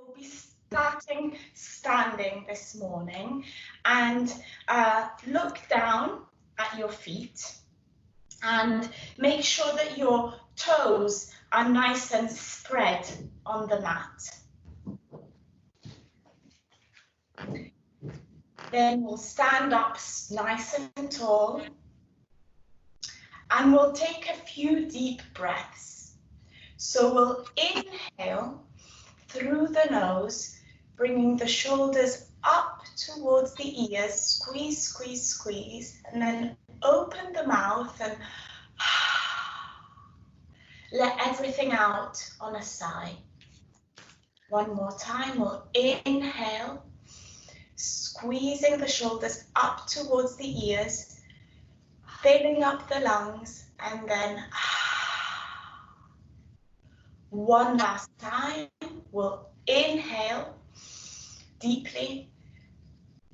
We'll be starting standing this morning, and look down at your feet and make sure that your toes are nice and spread on the mat. Then we'll stand up nice and tall, and we'll take a few deep breaths. So we'll inhale through the nose, bringing the shoulders up towards the ears, squeeze, squeeze, squeeze, and then open the mouth and let everything out on a sigh. One more time, we'll inhale, squeezing the shoulders up towards the ears, filling up the lungs, and then one last time, we'll inhale deeply,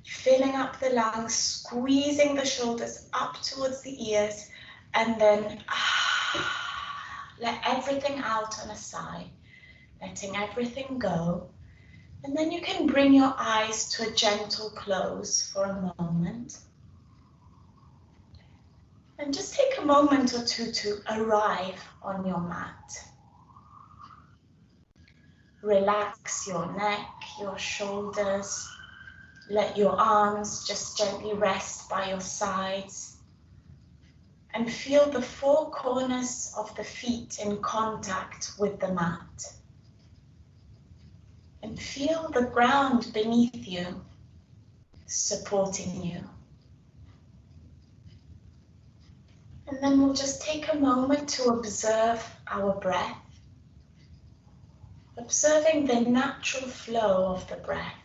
filling up the lungs, squeezing the shoulders up towards the ears, and then let everything out on a sigh, letting everything go. And then you can bring your eyes to a gentle close for a moment. And just take a moment or two to arrive on your mat. Relax your neck, your shoulders. Let your arms just gently rest by your sides. And feel the four corners of the feet in contact with the mat. And feel the ground beneath you supporting you. And then we'll just take a moment to observe our breath. Observing the natural flow of the breath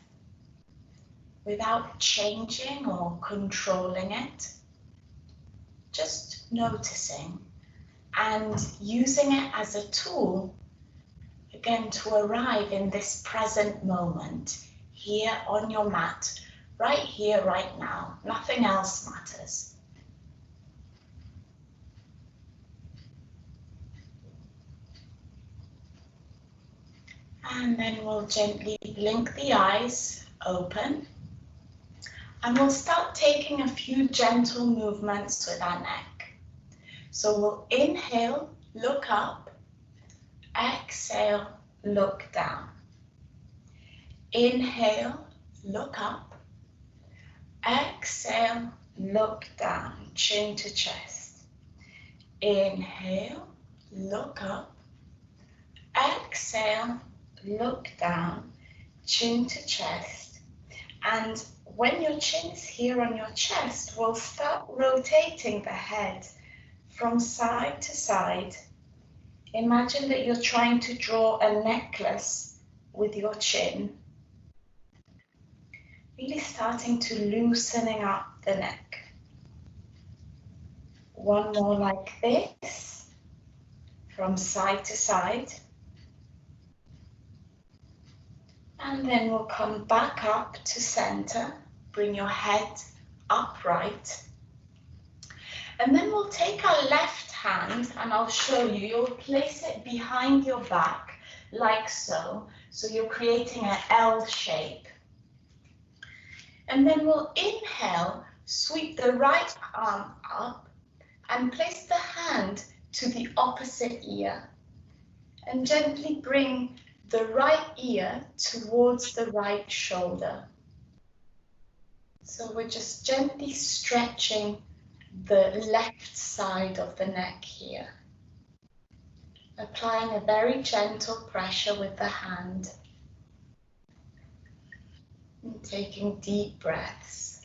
without changing or controlling it. Just noticing and using it as a tool, again, to arrive in this present moment, here on your mat, right here, right now. Nothing else matters. And then we'll gently blink the eyes open. And we'll start taking a few gentle movements with our neck. So we'll inhale, look up. Exhale, look down. Inhale, look up. Exhale, look down, chin to chest. Inhale, look up. Exhale, look down, chin to chest. And when your chin is here on your chest, we'll start rotating the head from side to side. Imagine that you're trying to draw a necklace with your chin. Really starting to loosening up the neck. One more like this, from side to side. And then we'll come back up to center. Bring your head upright. And then we'll take our left hand, and I'll show you. You'll place it behind your back, like so. So you're creating an L shape. And then we'll inhale, sweep the right arm up, and place the hand to the opposite ear. And gently bring the right ear towards the right shoulder. So we're just gently stretching the left side of the neck here. Applying a very gentle pressure with the hand. And taking deep breaths.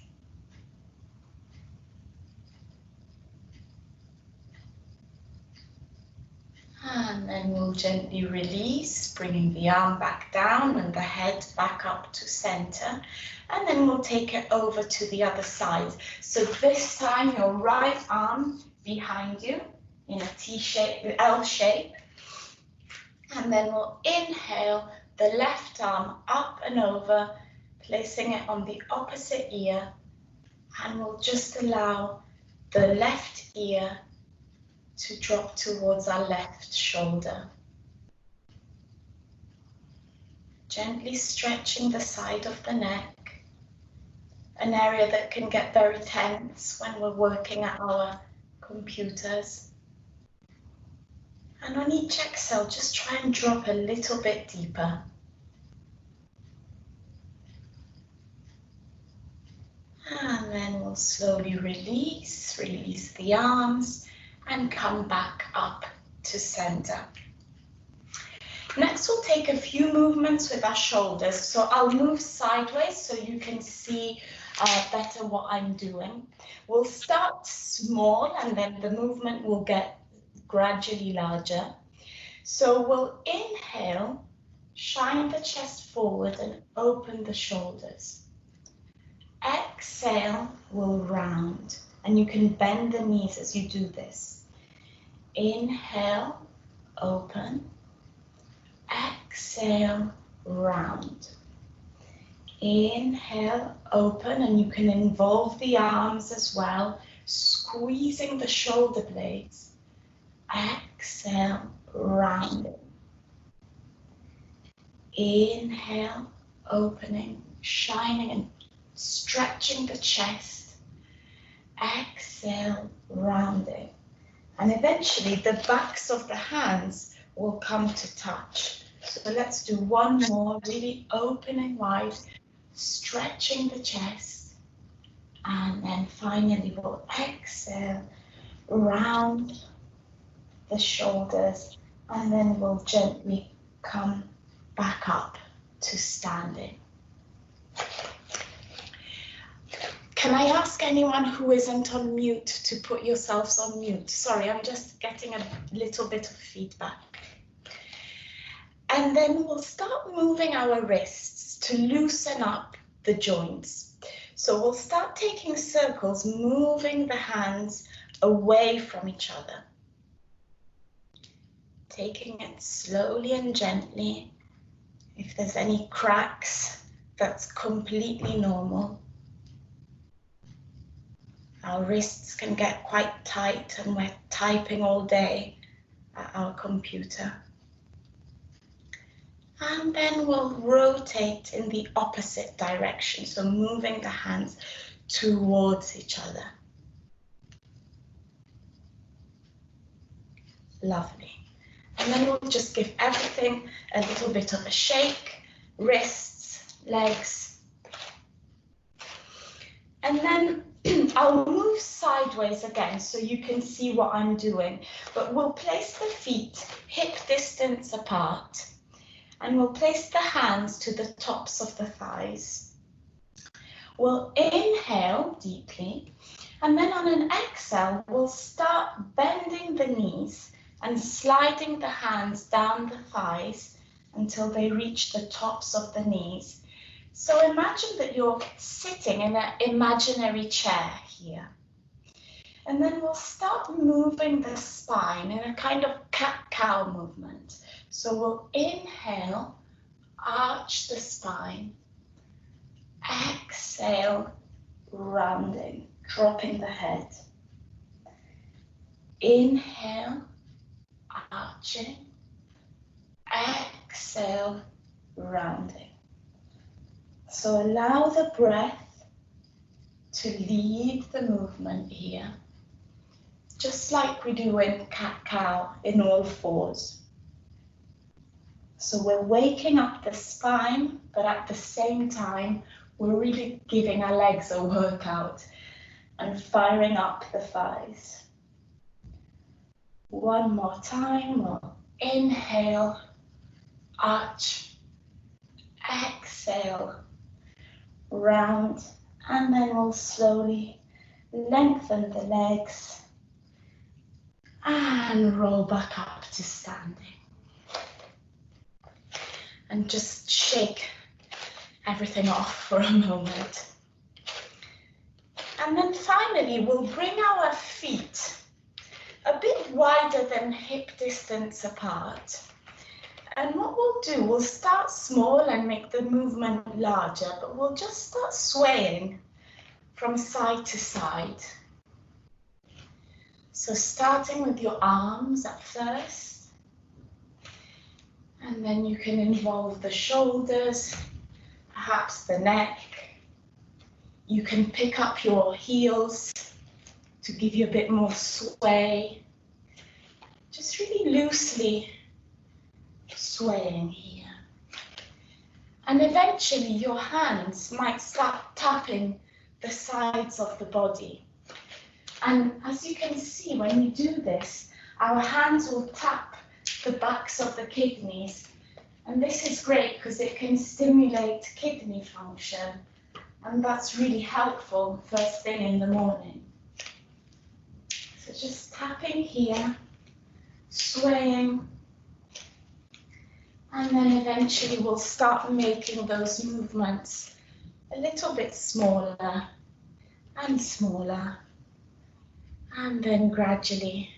And then we'll gently release, bringing the arm back down and the head back up to center. And then we'll take it over to the other side. So this time your right arm behind you in a T shape, L shape. And then we'll inhale the left arm up and over, placing it on the opposite ear. And we'll just allow the left ear to drop towards our left shoulder. Gently stretching the side of the neck, an area that can get very tense when we're working at our computers. And on each exhale, just try and drop a little bit deeper. And then we'll slowly release the arms and come back up to center. Next, we'll take a few movements with our shoulders. So I'll move sideways so you can see better what I'm doing. We'll start small and then the movement will get gradually larger. So we'll inhale, shine the chest forward and open the shoulders. Exhale, we'll round, and you can bend the knees as you do this. Inhale, open. Exhale, round. Inhale, open, and you can involve the arms as well, squeezing the shoulder blades. Exhale, rounding. Inhale, opening, shining and stretching the chest. Exhale, rounding. And eventually the backs of the hands will come to touch. So let's do one more, really opening wide, stretching the chest. And then finally we'll exhale, round the shoulders, and then we'll gently come back up to standing. Can I ask anyone who isn't on mute to put yourselves on mute? Sorry, I'm just getting a little bit of feedback. And then we'll start moving our wrists to loosen up the joints. So we'll start taking circles, moving the hands away from each other. Taking it slowly and gently. If there's any cracks, that's completely normal. Our wrists can get quite tight and we're typing all day at our computer. And then we'll rotate in the opposite direction, so moving the hands towards each other. Lovely. And then we'll just give everything a little bit of a shake, wrists, legs. And then I'll move sideways again so you can see what I'm doing, but we'll place the feet hip distance apart and we'll place the hands to the tops of the thighs. We'll inhale deeply, and then on an exhale, we'll start bending the knees and sliding the hands down the thighs until they reach the tops of the knees. So imagine that you're sitting in an imaginary chair here. And then we'll start moving the spine in a kind of cat-cow movement. So we'll inhale, arch the spine. Exhale, rounding, dropping the head. Inhale, arching. Exhale, rounding. So allow the breath to lead the movement here, just like we do in cat-cow in all fours. So we're waking up the spine, but at the same time, we're really giving our legs a workout and firing up the thighs. One more time, we'll inhale, arch, exhale, round, and then we'll slowly lengthen the legs and roll back up to standing. And just shake everything off for a moment. And then finally, we'll bring our feet a bit wider than hip distance apart. And what we'll do, we'll start small and make the movement larger, but we'll just start swaying from side to side. So starting with your arms at first, And then you can involve the shoulders, perhaps the neck. You can pick up your heels to give you a bit more sway. Just really loosely swaying here. And eventually your hands might start tapping the sides of the body. And as you can see, when we do this, our hands will tap the backs of the kidneys. And this is great because it can stimulate kidney function. And that's really helpful first thing in the morning. So just tapping here, swaying. And then eventually we'll start making those movements a little bit smaller and smaller. And then gradually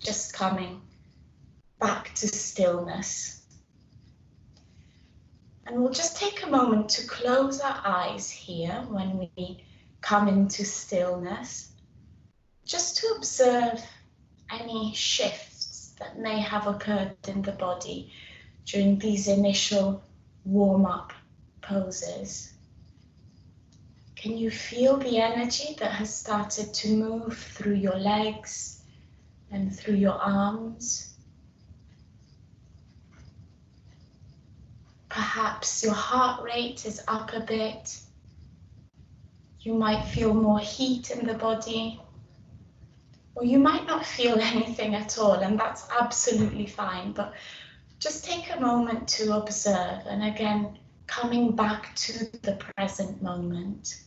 just coming back to stillness. And we'll just take a moment to close our eyes here when we come into stillness, just to observe any shifts that may have occurred in the body during these initial warm-up poses. Can you feel the energy that has started to move through your legs and through your arms? Perhaps your heart rate is up a bit. You might feel more heat in the body, or you might not feel anything at all, and that's absolutely fine. But just take a moment to observe, and again, coming back to the present moment.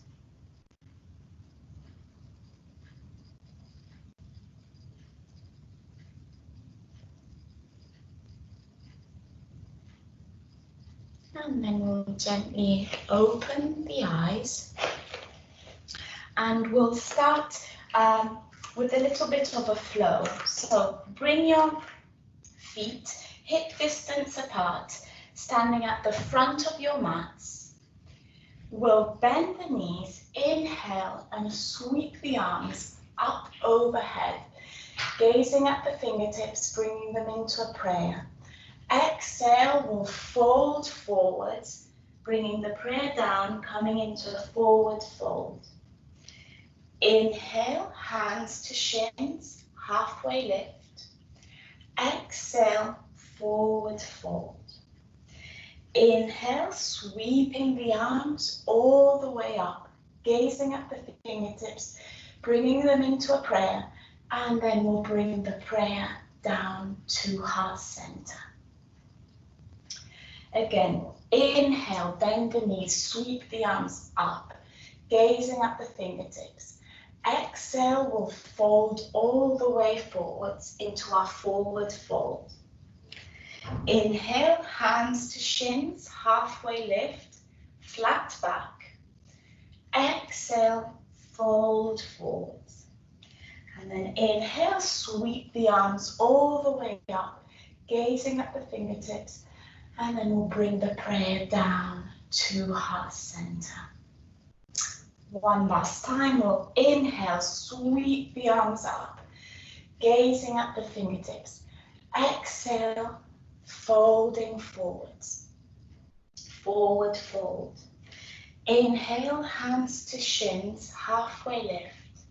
And then we'll gently open the eyes, and we'll start with a little bit of a flow. So bring your feet hip distance apart, standing at the front of your mats. We'll bend the knees, inhale and sweep the arms up overhead, gazing at the fingertips, bringing them into a prayer. Exhale, we'll fold forwards, bringing the prayer down, coming into a forward fold. Inhale, hands to shins, halfway lift. Exhale, forward fold. Inhale, sweeping the arms all the way up, gazing at the fingertips, bringing them into a prayer, and then we'll bring the prayer down to heart center. Again, inhale, bend the knees, sweep the arms up, gazing at the fingertips. Exhale, we'll fold all the way forwards into our forward fold. Inhale, hands to shins, halfway lift, flat back. Exhale, fold forwards. And then inhale, sweep the arms all the way up, gazing at the fingertips. And then we'll bring the prayer down to heart center. One last time, we'll inhale, sweep the arms up, gazing at the fingertips. Exhale, folding forwards. Forward fold. Inhale, hands to shins, halfway lift.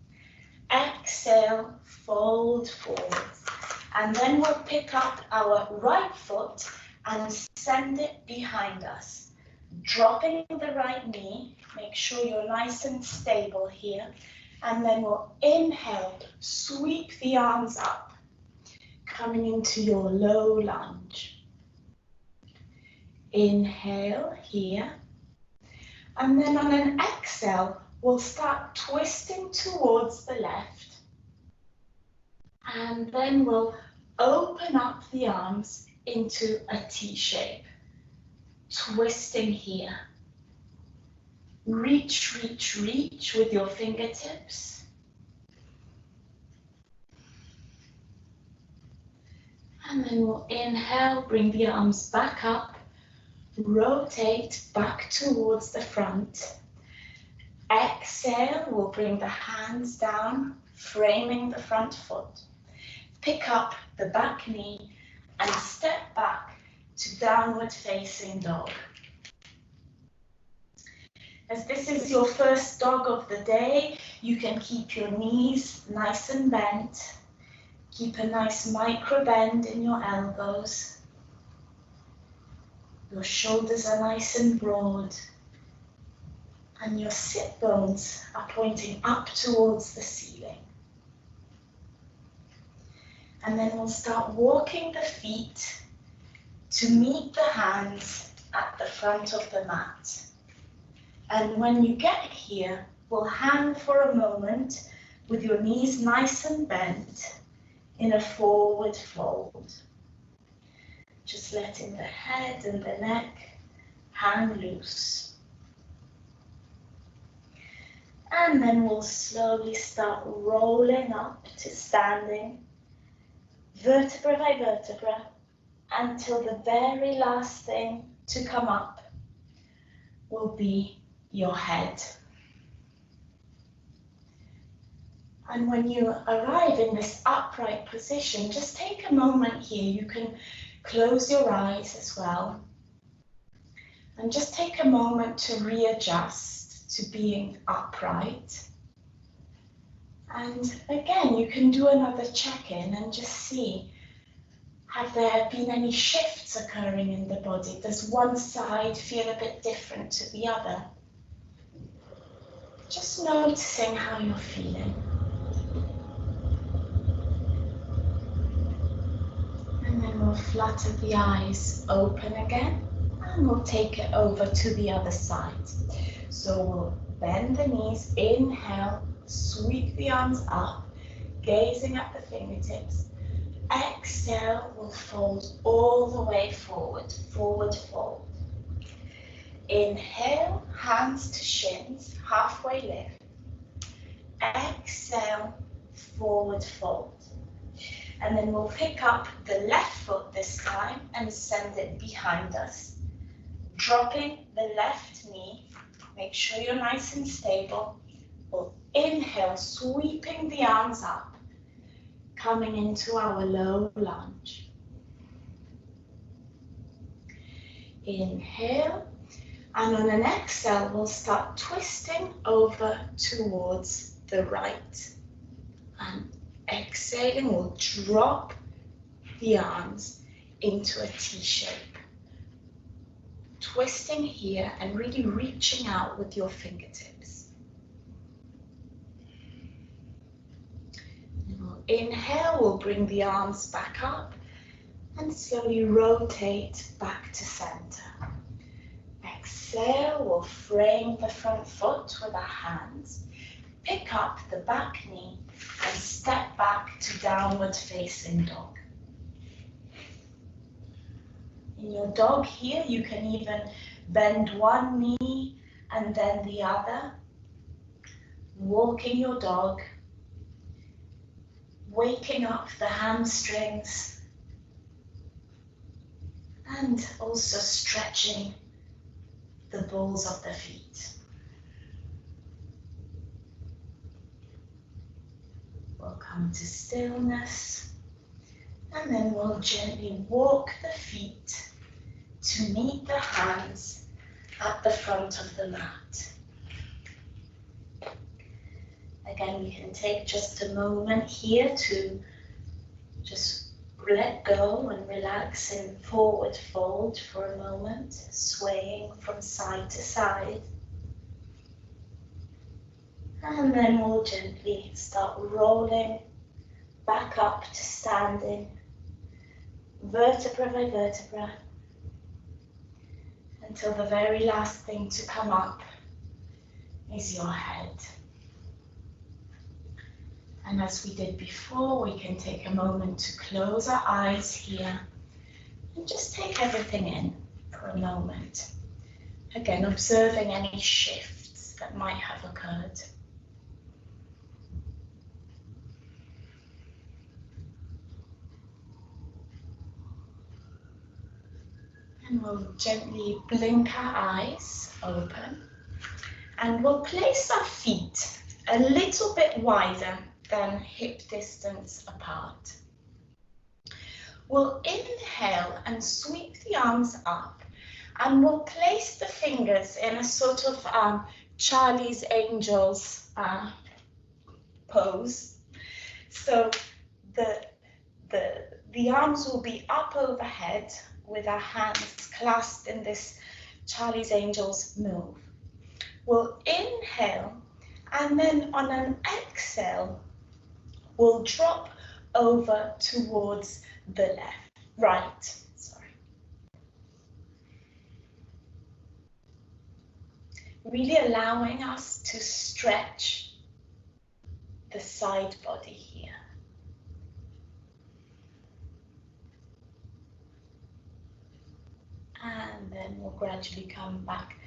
Exhale, fold forwards. And then we'll pick up our right foot and send it behind us. Dropping the right knee, make sure you're nice and stable here. And then we'll inhale, sweep the arms up, coming into your low lunge. Inhale here. And then on an exhale, we'll start twisting towards the left. And then we'll open up the arms into a T shape, twisting here. Reach, reach, reach with your fingertips. And then we'll inhale, bring the arms back up, rotate back towards the front. Exhale, we'll bring the hands down, framing the front foot. Pick up the back knee and step back, to downward facing dog. As this is your first dog of the day, you can keep your knees nice and bent. Keep a nice micro bend in your elbows. Your shoulders are nice and broad. And your sit bones are pointing up towards the ceiling. And then we'll start walking the feet to meet the hands at the front of the mat. And when you get here, we'll hang for a moment with your knees nice and bent in a forward fold. Just letting the head and the neck hang loose. And then we'll slowly start rolling up to standing, vertebra by vertebra, until the very last thing to come up will be your head. And when you arrive in this upright position, just take a moment here. You can close your eyes as well. And just take a moment to readjust to being upright. And again, you can do another check-in and just see, have there been any shifts occurring in the body? Does one side feel a bit different to the other? Just noticing how you're feeling. And then we'll flutter the eyes open again, and we'll take it over to the other side. So we'll bend the knees, inhale, sweep the arms up, gazing at the fingertips. Exhale, we'll fold all the way forward, forward fold. Inhale, hands to shins, halfway lift. Exhale, forward fold. And then we'll pick up the left foot this time and send it behind us. Dropping the left knee, make sure you're nice and stable. We'll inhale, sweeping the arms up, coming into our low lunge. Inhale. And on an exhale, we'll start twisting over towards the right. And exhaling, we'll drop the arms into a T shape. Twisting here and really reaching out with your fingertips. And we'll inhale, we'll bring the arms back up and slowly rotate back to center. Exhale, we'll frame the front foot with our hands, pick up the back knee and step back to downward facing dog. In your dog here, you can even bend one knee and then the other, walking your dog, waking up the hamstrings and also stretching the balls of the feet. We'll come to stillness, and then we'll gently walk the feet to meet the hands at the front of the mat. Again, we can take just a moment here to just let go and relax in forward fold for a moment, swaying from side to side. And then we'll gently start rolling back up to standing, vertebra by vertebra, until the very last thing to come up is your head. And as we did before, we can take a moment to close our eyes here and just take everything in for a moment. Again, observing any shifts that might have occurred. And we'll gently blink our eyes open, and we'll place our feet a little bit wider than hip distance apart. we'll inhale and sweep the arms up, and we'll place the fingers in a sort of Charlie's Angels pose. So the arms will be up overhead with our hands clasped in this Charlie's Angels move. We'll inhale, and then on an exhale, we'll drop over towards the right. Really allowing us to stretch the side body here. And then we'll gradually come back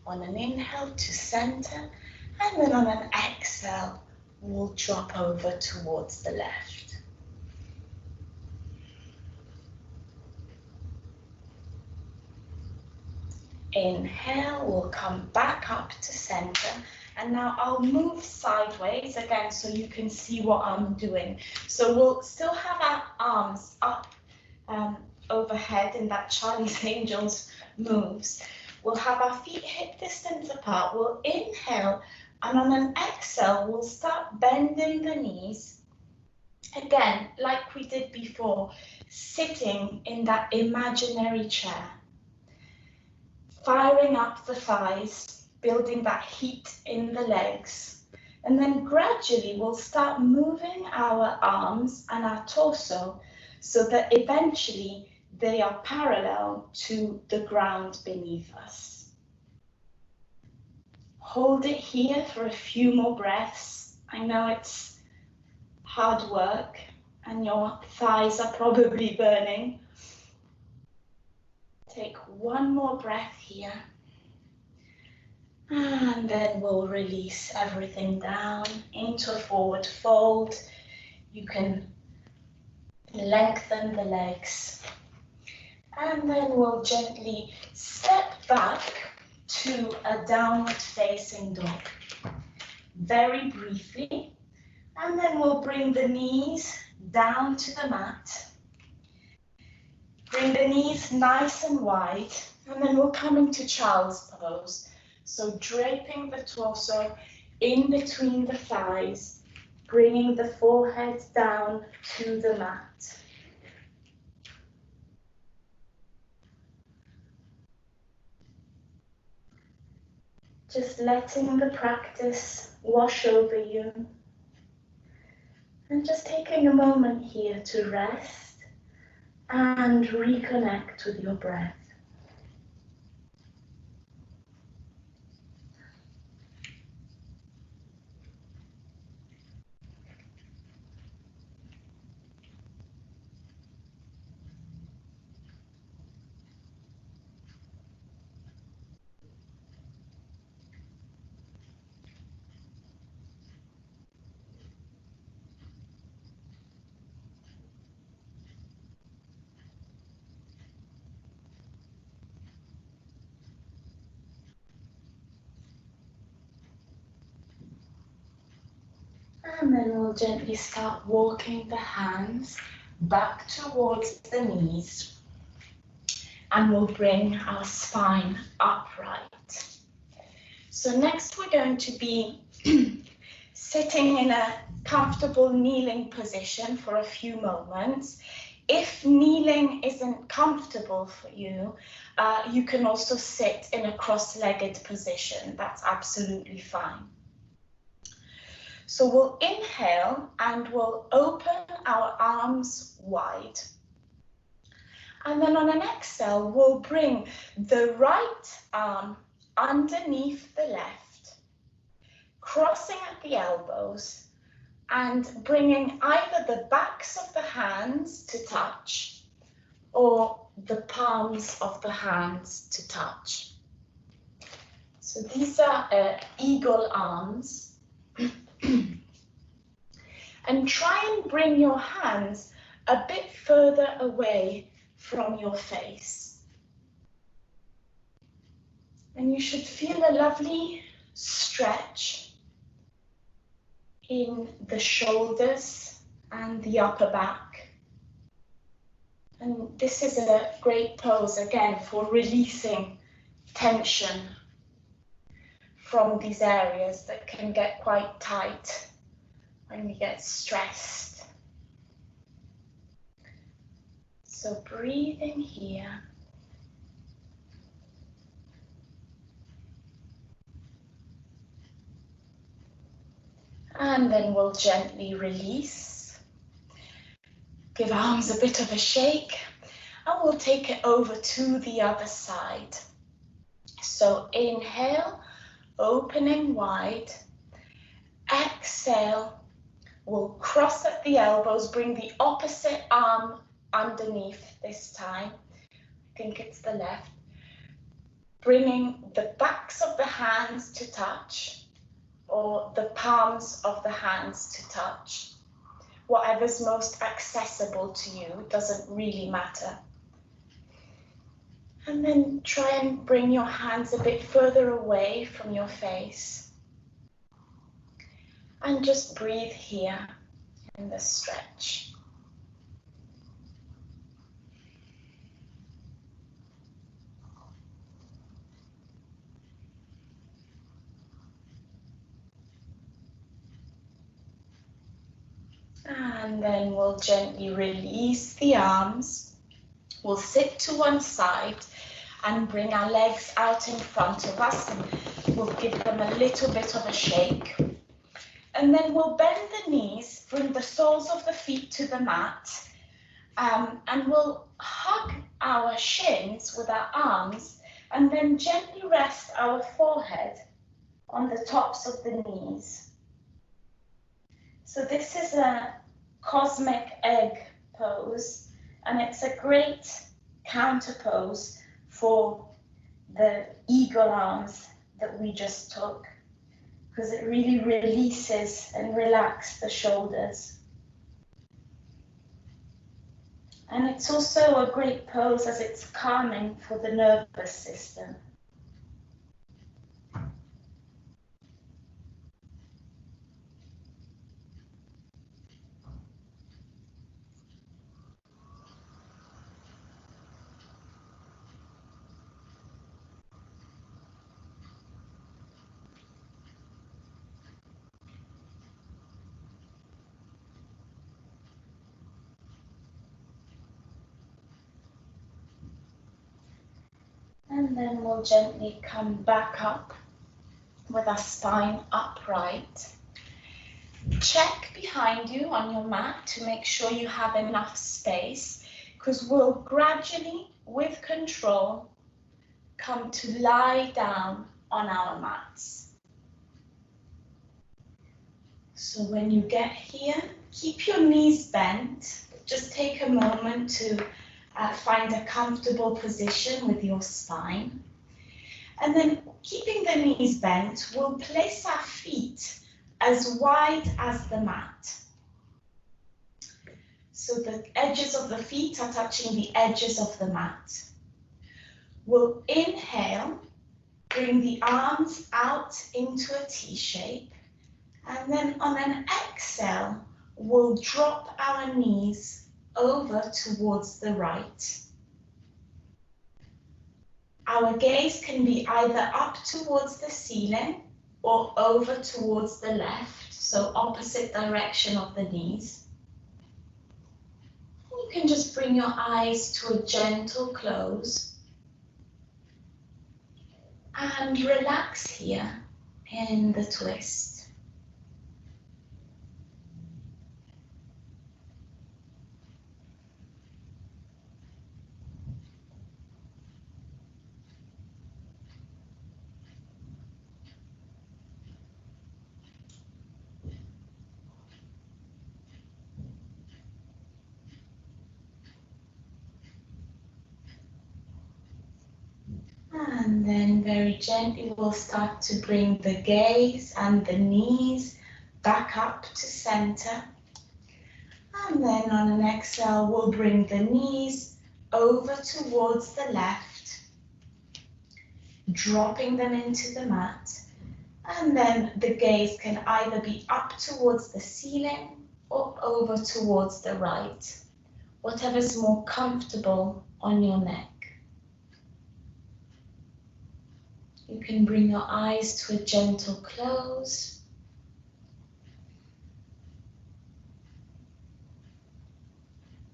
on an inhale to center, and then on an exhale, we'll drop over towards the left. Inhale, we'll come back up to center, and now I'll move sideways again so you can see what I'm doing. So we'll still have our arms up overhead in that Charlie's Angels moves. We'll have our feet hip distance apart. We'll inhale, and on an exhale, we'll start bending the knees. Again, like we did before, sitting in that imaginary chair. Firing up the thighs, building that heat in the legs. And then gradually we'll start moving our arms and our torso so that eventually they are parallel to the ground beneath us. Hold it here for a few more breaths. I know it's hard work and your thighs are probably burning. Take one more breath here, and then we'll release everything down into a forward fold. You can lengthen the legs, and then we'll gently step back to a downward facing dog, very briefly, and then we'll bring the knees down to the mat. Bring the knees nice and wide, and then we'll come into child's pose. So draping the torso in between the thighs, bringing the forehead down to the mat. Just letting the practice wash over you. And just taking a moment here to rest and reconnect with your breath. And then we'll gently start walking the hands back towards the knees. And we'll bring our spine upright. So next we're going to be sitting in a comfortable kneeling position for a few moments. If kneeling isn't comfortable for you, you can also sit in a cross-legged position. That's absolutely fine. So we'll inhale and we'll open our arms wide. And then on an exhale, we'll bring the right arm underneath the left, crossing at the elbows and bringing either the backs of the hands to touch or the palms of the hands to touch. So these are eagle arms. And try and bring your hands a bit further away from your face. And you should feel a lovely stretch in the shoulders and the upper back. And this is a great pose, again, for releasing tension from these areas that can get quite tight when we get stressed. So breathe in here. And then we'll gently release. Give arms a bit of a shake. And we'll take it over to the other side. So inhale, opening wide. Exhale, we'll cross at the elbows, bring the opposite arm underneath this time. I think it's the left. Bringing the backs of the hands to touch, or the palms of the hands to touch. Whatever's most accessible to you, doesn't really matter. And then try and bring your hands a bit further away from your face. And just breathe here in the stretch. And then we'll gently release the arms. We'll sit to one side and bring our legs out in front of us. And we'll give them a little bit of a shake. And then we'll bend the knees, bring the soles of the feet to the mat. And we'll hug our shins with our arms and then gently rest our forehead on the tops of the knees. So this is a cosmic egg pose, and it's a great counter pose for the eagle arms that we just took, because it really releases and relaxes the shoulders. And it's also a great pose as it's calming for the nervous system. And then we'll gently come back up with our spine upright. Check behind you on your mat to make sure you have enough space, because we'll gradually, with control, come to lie down on our mats. So when you get here, keep your knees bent. Just take a moment to find a comfortable position with your spine. And then keeping the knees bent, we'll place our feet as wide as the mat. So the edges of the feet are touching the edges of the mat. We'll inhale, bring the arms out into a T shape. And then on an exhale, we'll drop our knees over towards the right. Our gaze can be either up towards the ceiling or over towards the left, so opposite direction of the knees. You can just bring your eyes to a gentle close and relax here in the twist. And then very gently we'll start to bring the gaze and the knees back up to center. And then on an exhale, we'll bring the knees over towards the left, dropping them into the mat. And then the gaze can either be up towards the ceiling or over towards the right, whatever's more comfortable on your neck. You can bring your eyes to a gentle close.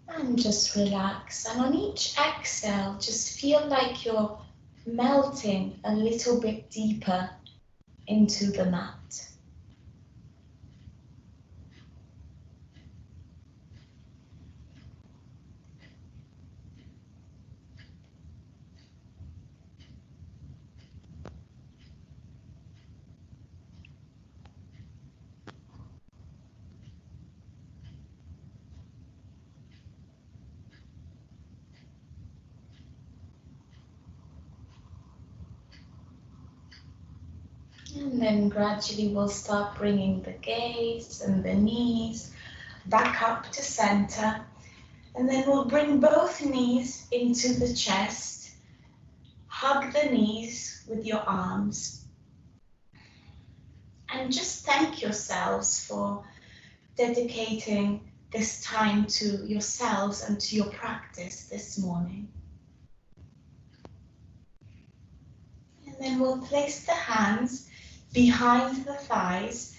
And just relax. And on each exhale, just feel like you're melting a little bit deeper into the mat. And then gradually we'll start bringing the gaze and the knees back up to center. And then we'll bring both knees into the chest. Hug the knees with your arms. And just thank yourselves for dedicating this time to yourselves and to your practice this morning. And then we'll place the hands behind the thighs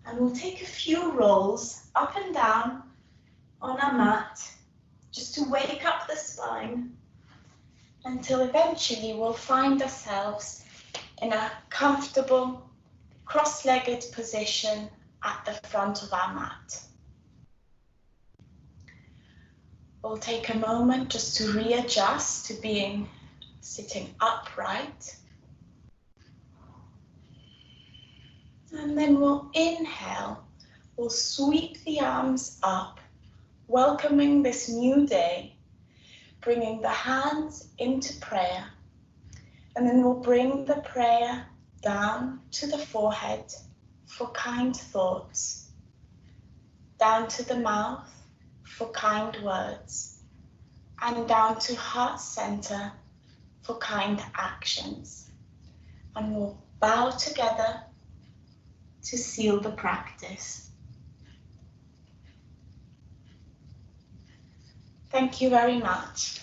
and we'll take a few rolls up and down on our mat just to wake up the spine until eventually we'll find ourselves in a comfortable cross-legged position at the front of our mat. We'll take a moment just to readjust to sitting upright. And then we'll inhale, we'll sweep the arms up, welcoming this new day, bringing the hands into prayer. And then we'll bring the prayer down to the forehead for kind thoughts, down to the mouth for kind words, and down to heart center for kind actions. And we'll bow together to seal the practice. Thank you very much.